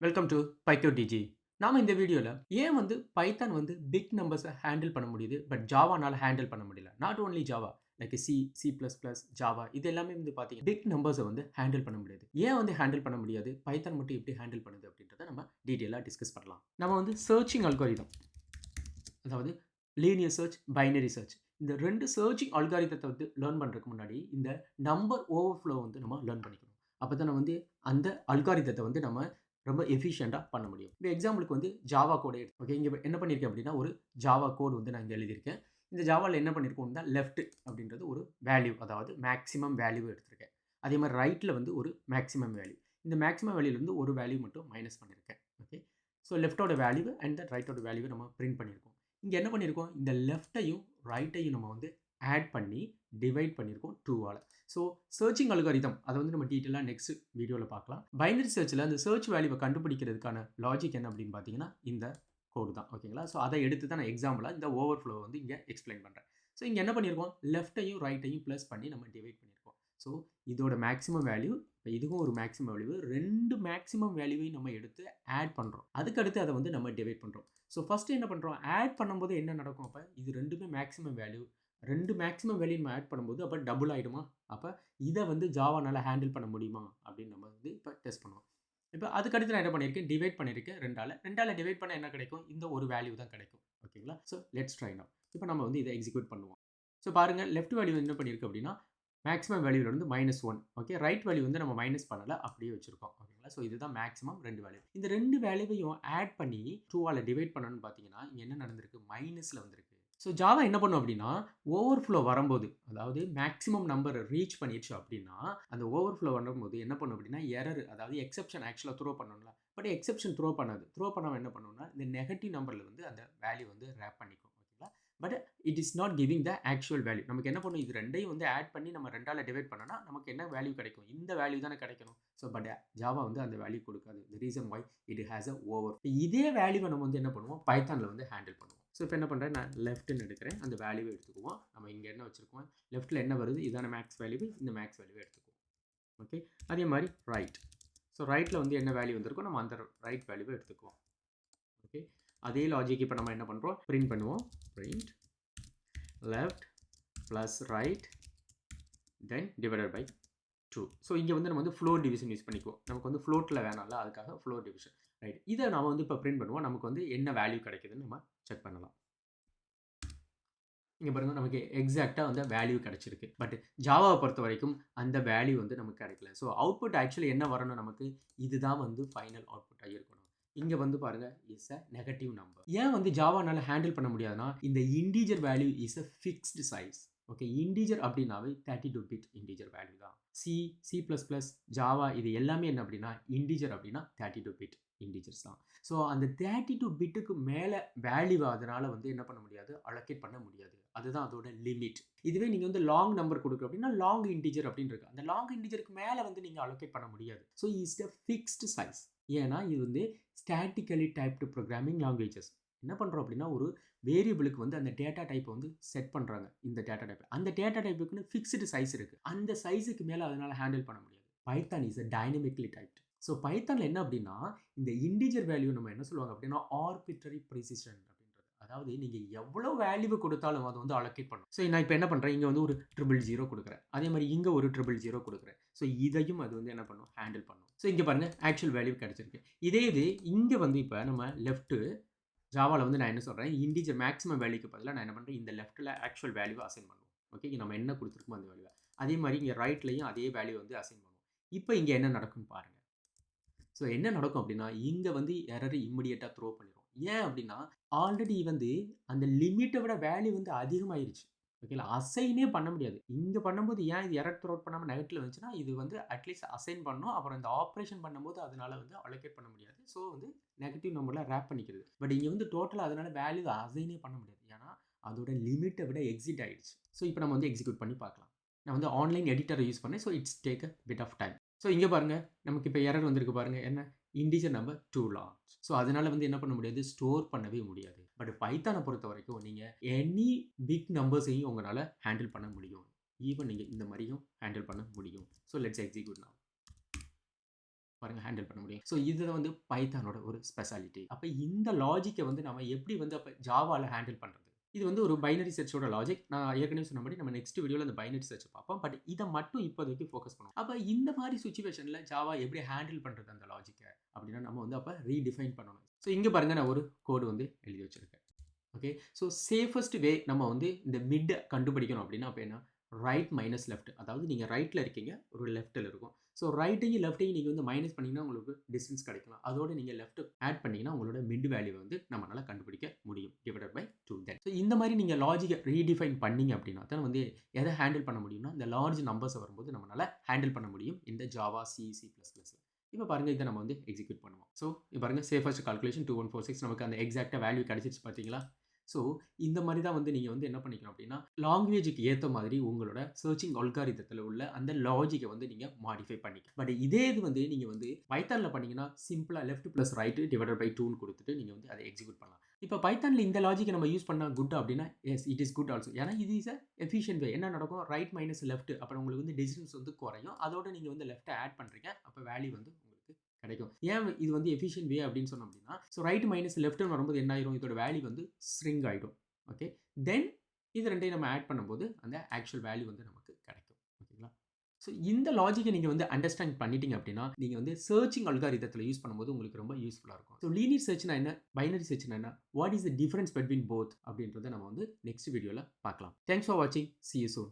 Welcome to பைத்தோ டிஜி. நாம இந்த வீடியோல ஏன் பைத்தான் பிக் நம்பர்ஸை ஹேண்டில் பண்ண முடியுது, பட் ஜாவானால ஹேண்டில் பண்ண முடியல. Not only Java, like C, C plus plus, Java இது எல்லாமே பார்த்தீங்கன்னா பிக் நம்பர்ஸை ஹேண்டில் பண்ண முடியாது. ஏன் ஹேண்டில் பண்ண முடியாது, பைத்தான் மட்டும் எப்படி ஹேண்டில் பண்ணுது அப்படின்றத நம்ம டீட்டெயிலாக டிஸ்கஸ் பண்ணலாம். நம்ம சர்ச்சிங் அல்காரிதம், அதாவது லீனியர் சர்ச், பைனரி சர்ச், இந்த ரெண்டு சர்ச்சிங் அல்காரிதத்தை லேர்ன் பண்ணுறதுக்கு முன்னாடி இந்த நம்பர் ஓவர்ஃப்ளோ நம்ம லேர்ன் பண்ணிக்கணும். அப்போ தான் அந்த அல்காரிதத்தை நம்ம ரொம்ப எஃபிஷியண்ட்டாக பண்ண முடியும். இந்த எக்ஸாம்பிளுக்கு ஜாவா கோடை எடுத்து ஓகே, இங்கே என்ன பண்ணியிருக்கேன் அப்படின்னா ஒரு ஜாவா கோடு நான் இங்கே எழுதியிருக்கேன். இந்த ஜாவாவில் என்ன பண்ணியிருக்கோம் தான் லெஃப்ட் அப்படின்றது ஒரு வேல்யூ, அதாவது மேக்ஸிமம் வேல்யூ எடுத்திருக்கேன். அதே மாதிரி ரைட்டில் ஒரு மேக்ஸிமம் வேல்யூ. இந்த மேக்ஸிமம் வேல்யூலேருந்து ஒரு வேல்யூ மட்டும் மைனஸ் பண்ணியிருக்கேன். ஓகே, ஸோ லெஃப்டோட வேல்யூ அண்ட் ரைட்டோட வேல்யூவை நம்ம பிரிண்ட் பண்ணியிருக்கோம். இங்கே என்ன பண்ணியிருக்கோம், இந்த லெஃப்ட்டையும் ரைட்டையும் நம்ம ஆட் பண்ணி டிவைட் பண்ணியிருக்கோம் 2ஆல். ஸோ சர்ச்சிங் அல்காரிதம் அதை நம்ம டீட்டெயிலாக நெக்ஸ்ட் வீடியோவில் பார்க்கலாம். பைனரி சர்ச்சில் அந்த சர்ச் வேல்யூவை கண்டுபிடிக்கிறதுக்கான லாஜிக் என்ன அப்படின்னு பார்த்தீங்கன்னா இந்த கோடு தான். ஓகேங்களா, ஸோ அதை எடுத்து தான் நான் எக்ஸாம்பிளாக இந்த ஓவர்ஃப்ளோ இங்கே எக்ஸ்பிளைன் பண்ணுறேன். ஸோ இங்கே என்ன பண்ணியிருக்கோம், லெஃப்ட்டையும் ரைட்டையும் ப்ளஸ் பண்ணி நம்ம டிவைட் பண்ணியிருக்கோம். ஸோ இதோட மேக்ஸிமம் வேல்யூ, இப்போ இதுவும் ஒரு மேக்ஸிமம் வேல்யூ, ரெண்டு மேக்ஸிமம் வேல்யூவையும் நம்ம எடுத்து ஆட் பண்ணுறோம். அதுக்கடுத்து அதை நம்ம டிவைட் பண்ணுறோம். ஸோ ஃபஸ்ட்டு என்ன பண்ணுறோம், ஆட் பண்ணும்போது என்ன நடக்கும், அப்போ இது ரெண்டுமே மேக்ஸிமம் வேல்யூ, ரெண்டு மேக்ஸிமம் வேல்யூ நம்ம ஆட் பண்ணும்போது அப்போ டபுள் ஆகிடுமா, அப்போ இதை ஜாவானால் ஹேண்டில் பண்ண முடியுமா அப்படின்னு நம்ம இப்போ டெஸ்ட் பண்ணுவோம். இப்போ அதுக்கடுத்து நான் என்ன பண்ணியிருக்கேன், டிவைட் பண்ணியிருக்கேன் ரெண்டால் டிவைட் பண்ண என்ன கிடைக்கும், இந்த ஒரு வேல்யூ தான் கிடைக்கும். ஓகேங்களா, ஸோ லெட்ஸ் ட்ரை நவ். இப்போ நம்ம இதை எக்ஸிக்யூட் பண்ணுவோம். ஸோ பாருங்கள், லெஃப்ட் வேல்யூ என்ன பண்ணியிருக்கு அப்படின்னா மேக்ஸிமம் வேல்யூவில் -1. ஓகே, ரைட் வேல்யூ நம்ம மைனஸ் பண்ணலை, அப்படியே வச்சிருக்கோம். ஓகேங்களா, ஸோ இதுதான் மேக்ஸிமம் ரெண்டு வேல்யூ. இந்த ரெண்டு வேல்யூவையும் ஆட் பண்ணி 2ஆல் டிவைட் பண்ணணும்னு பார்த்தீங்கன்னா இங்கே என்ன நடந்திருக்கு, மைனஸில் வந்திருக்கு. ஸோ ஜாவா என்ன பண்ணும் அப்படின்னா ஓவர்ஃப்ளோ வரும்போது, அதாவது மேக்ஸிமம் நம்பர் ரீச் பண்ணிடுச்சு அப்படின்னா அந்த ஓவர்ஃப்ளோ வரும்போது என்ன பண்ணும் அப்படின்னா எரர், அதாவது எக்ஸெப்ஷன் ஆக்சுவலாக த்ரோ பண்ணணும்ல, பட் எக்ஸெப்ஷன் த்ரோ பண்ணாது. த்ரோ பண்ணாமல் என்ன பண்ணுன்னா இந்த நெகட்டிவ் நம்பரில் அந்த வேல்யூ ரேப் பண்ணிக்கும். ஓகேங்களா, but it is not giving the actual value. நமக்கு என்ன பண்ணும், இது ரெண்டையும் ஆட் பண்ணி நம்ம ரெண்டால் டிவைட் பண்ணோன்னா நமக்கு என்ன வேல்யூ கிடைக்கும், இந்த வேல்யூ தானே கிடைக்கணும். ஸோ பட் ஜாவா அந்த வேல்யூ கொடுக்காது. The reason why it has a over. இதே வேல்யூவை நம்ம என்ன பண்ணுவோம், பைத்தானில் ஹேண்டில் பண்ணுவோம். ஸோ இப்போ என்ன பண்ணுறேன், நான் லெஃப்ட்னு எடுக்கிறேன், அந்த வேல்யூவை எடுத்துக்குவோம். நம்ம இங்கே என்ன வச்சுருக்கோம், லெஃப்ட்டில் என்ன வருது, இதான மேக்ஸ் வேல்யூ, இந்த மேக்ஸ் வேல்யூவை எடுத்துக்குவோம். ஓகே, அதே மாதிரி ரைட். ஸோ ரைட்டில் என்ன வேல்யூ வந்திருக்கோ நம்ம அந்த ரைட் வேல்யூவை எடுத்துக்குவோம். ஓகே, அதே லாஜிக் இப்போ நம்ம என்ன பண்ணுறோம், பிரிண்ட் பண்ணுவோம். Print left plus right then divided by 2. So இங்கே நம்ம ஃப்ளோர் டிவிஷன் யூஸ் பண்ணிக்குவோம். நமக்கு ஃப்ளோட்டில் வேணாம்ல, அதுக்காக ஃப்ளோர் டிவிஷன். ரைட், இதை நம்ம இப்போ பிரிண்ட் பண்ணுவோம். நமக்கு என்ன வேல்யூ கிடைக்குதுன்னு நம்ம செக் பண்ணலாம். இங்கே பாருங்கள், நமக்கு எக்ஸாக்டாக வேல்யூ கிடச்சிருக்கு. பட் ஜாவாவை பொறுத்த வரைக்கும் அந்த வேல்யூ நமக்கு கிடைக்கல. ஸோ அவுட்புட் ஆக்சுவலி என்ன வரணும், நமக்கு இதுதான் ஃபைனல் அவுட்புட்டாக இருக்கணும். இங்கே பாருங்கள், இஸ் அ நெகட்டிவ் நம்பர். ஏன் ஜாவானால ஹேண்டில் பண்ண முடியாதுன்னா இந்த integer value is a fixed size. Okay, integer அப்படின்னாவே 32 பிட் இன்டீஜர் வேல்யூ தான். C, C plus plus, Java இது எல்லாமே என்ன அப்படின்னா இன்டீஜர் அப்படின்னா 32 பிட் இன்டீஜர்ஸ் தான். ஸோ அந்த 32 பிட்டுக்கு மேலே வேல்யூ அதனால் என்ன பண்ண முடியாது, அலோகேட் பண்ண முடியாது. அதுதான் அதோட லிமிட். இதுவே நீங்கள் லாங் நம்பர் கொடுக்குற அப்படின்னா லாங் இன்டீஜர் அப்படின்னு இருக்கு. அந்த லாங் இன்டீஜருக்கு மேலே நீங்கள் அலோகேட் பண்ண முடியாது. So is a fixed size. ஏன்னா இது ஸ்டாட்டிக்கலி டைப்டு ப்ரோக்ராமிங் லாங்குவேஜஸ். என்ன பண்ணுறோம் அப்படின்னா ஒரு வேரியபிளுக்கு அந்த டேட்டா டைப்பை செட் பண்ணுறாங்க. இந்த டேட்டா டைப், அந்த டேட்டா டைப்புக்குன்னு ஃபிக்ஸ்டு சைஸ் இருக்குது. அந்த சைஸுக்கு மேலே அதனால் ஹேண்டில் பண்ண முடியாது. Python is a dynamically typed. So பைத்தானில் என்ன அப்படின்னா இந்த இன்டீஜர் வேல்யூ நம்ம என்ன சொல்லுவாங்க அப்படின்னா ஆர்பிட்ரரி ப்ரிசிஷன் அப்படின்றது. அதாவது நீங்கள் எவ்வளோ வேல்யூ கொடுத்தாலும் அது அலோகேட் பண்ணும். ஸோ நான் இப்போ என்ன பண்ணுறேன், இங்கே ஒரு 000 கொடுக்குறேன், அதே மாதிரி இங்கே ஒரு 000 கொடுக்குறேன். ஸோ இதையும் அது என்ன பண்ணும், ஹேண்டில் பண்ணும். ஸோ இங்கே பாருங்கள், ஆக்சுவல் வேல்யூ கிடச்சிருக்கு. இதே இது இங்கே இப்போ நம்ம லெஃப்ட்டு ஜாவாவில் நான் என்ன சொல்கிறேன், இன்டீஜர் மேக்ஸிமம் வேல்யூக்கு பதிலாக நான் என்ன பண்ணுறேன், இந்த லெஃப்ட்டில் ஆக்சுவல் வேல்யூவை அசைன் பண்ணுவோம். ஓகே, இங்கே நம்ம என்ன கொடுத்துருக்கோமோ அந்த வேல்யூவை அதே மாதிரி இங்கே ரைட்லையும் அதே வேல்யூ அசைன் பண்ணுவோம். இப்போ இங்கே என்ன நடக்கும்னு பாருங்கள். ஸோ என்ன நடக்கும் அப்படின்னா இங்கே எரர் இம்மிடியேட்டாக த்ரோ பண்ணிடும். ஏன் அப்படின்னா ஆல்ரெடி அந்த லிமிட்டை விட வேல்யூ அதிகமாயிருச்சு. ஓகேங்களா, அசைனே பண்ண முடியாது. இங்கே பண்ணும்போது ஏன் இது எரர் த்ரோ பண்ணாமல் நெகட்டிவ் வந்துச்சுன்னா இது அட்லீஸ்ட் அசைன் பண்ணணும். அப்புறம் இந்த ஆப்ரேஷன் பண்ணும்போது அதனால அலோகேட் பண்ண முடியாது. ஸோ நெகட்டிவ் நம்பரில் ரேப் பண்ணிக்கிறது. பட் இங்கே டோட்டலாக அதனால வேல்யூ அசைனே பண்ண முடியாது. ஏன்னா அதோட லிமிட்டை விட எக்ஸிட் ஆகிடுச்சு. ஸோ இப்போ நம்ம எக்ஸிக்யூட் பண்ணி பார்க்கலாம். நான் ஆன்லைன் எடிட்டரை யூஸ் பண்ணேன். So it's take a bit of time. So இங்கே பாருங்கள், நமக்கு இப்போ எரர் வந்திருக்கு பாருங்கள், என்ன integer number too large. So அதனால் என்ன பண்ண முடியாது, ஸ்டோர் பண்ணவே முடியாது. பட் பைத்தானை பொறுத்த வரைக்கும் நீங்கள் எனி பிக் நம்பர்ஸையும் உங்களால் ஹேண்டில் பண்ண முடியும். ஈவன் நீங்கள் இந்த மாதிரியும் ஹேண்டில் பண்ண முடியும். So let's execute now. பாருங்க ஹேண்டில் பண்ண முடியும். ஸோ இதுதான் வந்து பைத்தானோட ஒரு ஸ்பெஷாலிட்டி. அப்ப இந்த லாஜிக்க வந்து நம்ம எப்படி வந்து அப்ப ஜாவால ஹேண்டில் பண்றது? இது வந்து ஒரு பைனரி சர்ச்சோட லாஜிக். நான் ஏற்கனவே சொன்னபடி நம்ம நெக்ஸ்ட் வீடியோல அந்த பைனரி சர்ச் பார்ப்போம். பட் இத மட்டும் இப்போதைக்கு ஃபோக்கஸ் பண்ணுவோம். அப்ப இந்த மாரி சிச்சுவேஷன்ல ஜாவா எப்படி ஹேண்டில் பண்றது அந்த லாஜிக்க? அப்படின்னா நம்ம வந்து அப்ப ரீடிஃபைன் பண்ணணும். ஸோ இங்க பாருங்க நான் ஒரு கோடு வந்து எழுதி வச்சிருக்கேன். ஓகே. ஸோ சேஃபஸ்ட் வே நம்ம வந்து இந்த மிட் கண்டுபிடிக்கணும் அப்படின்னா அப்ப என்ன? Right minus left. அதாவது நீங்க ரைட்ல இருக்கீங்க. ஒரு லெஃப்ட்ல இருக்கும். ஸோ ரைட்டையும் லெஃப்ட்டையும் நீங்க வந்து மைனஸ் பண்ணீங்கன்னா உங்களுக்கு டிஸ்டன்ஸ் கிடைக்கும். அதோட நீங்க லெஃப்ட் ஆட் பண்ணீங்கன்னா உங்களோட மிட் வேல்யூ வந்து நம்மளால கண்டுபிடிக்க முடியும். Divided by 2 then. ஸோ இந்த மாரி நீங்க லாஜிக்க ரீடிஃபைன் பண்ணீங்க அப்படின்னா தான் வந்து எத ஹேண்டில் பண்ண முடியும்னா, இந்த லார்ஜ் நம்பர்ஸ் வரும்போது நம்மளால ஹேண்டில் பண்ண முடியும். இந்த ஜாவா, சி++ல. இப்ப பாருங்க இத நம்ம வந்து எக்ஸிக்யூட் பண்ணுவோம். ஸோ இப்ப பாருங்க சேஃபஸ்ட் கால்குலேஷன் 2146 நமக்கு அந்த எக்ஸாக்ட்டா வேல்யூ கிடைச்சிருச்சு பார்த்தீங்களா? ஸோ இந்த மாரி தான் வந்து நீங்க வந்து என்ன பண்ணிக்கலாம் அப்படின்னா, லாங்குவேஜுக்கு ஏத்த மாதிரி உங்களோட சர்ச்சிங் அல்காரிதத்துல உள்ள அந்த லாஜிக்க வந்து நீங்க மாடிஃபை பண்ணிக்கலாம். பட் இதே இது வந்து நீங்க வந்து பைத்தான்ல பண்ணீங்கன்னா, சிம்பிளா left plus right divided by 2ன்னு குடுத்துட்டு நீங்க வந்து அத எக்ஸிக்யூட் பண்ணலாம். இப்ப பைத்தான்ல இந்த லாஜிக்க நம்ம யூஸ் பண்ணா குட் அப்படின்னா, S it is could also. ஏன்னா இது இஸ் எஃபிஷியன்ட் வே. என்ன நடக்கும்? Right minus left. அப்புறம் உங்களுக்கு வந்து டிஸ்டன்ஸ் வந்து குறையும். அதோட நீங்க வந்து லெஃப்ட்ட ஆட் பண்றீங்க. அப்ப வேல்யூ வந்து உங்களுக்கு கிடைக்கும். ஏன் இது வந்து எஃபிஷியன்ட் வே அப்படின்னு சொன்னோம் அப்படின்னா, ஸோ ரைட் மைனஸ் லெஃப்ட்ன்னு வரும்போது என்ன ஆயிரும்? இதோட வேல்யூ வந்து ஸ்ட்ரிங் ஆயிடும். ஓகே. தென் இது 2யும் நம்ம ஆட் பண்ணும்போது அந்த ஆக்சுவல் வேல்யூ வந்து நமக்கு கிடைக்கும். ஓகேங்களா? ஸோ இந்த லாஜிக்க நீங்க வந்து அண்டர்ஸ்டாண்ட் பண்ணிட்டீங்க அப்படின்னா, நீங்க வந்து சர்ச்சிங் அல்காரிதத்துல யூஸ் பண்ணும்போது உங்களுக்கு ரொம்ப யூஸ்ஃபுல்லா இருக்கும். ஸோ லீனியர் சர்ச்னா என்ன? பைனரி சர்ச்னா என்ன? What is the difference between both அப்படின்றத நம்ம வந்து நெக்ஸ்ட் வீடியோல பார்க்கலாம். தேங்க்ஸ் ஃபார் வாட்சிங். சீ யூ சூன்.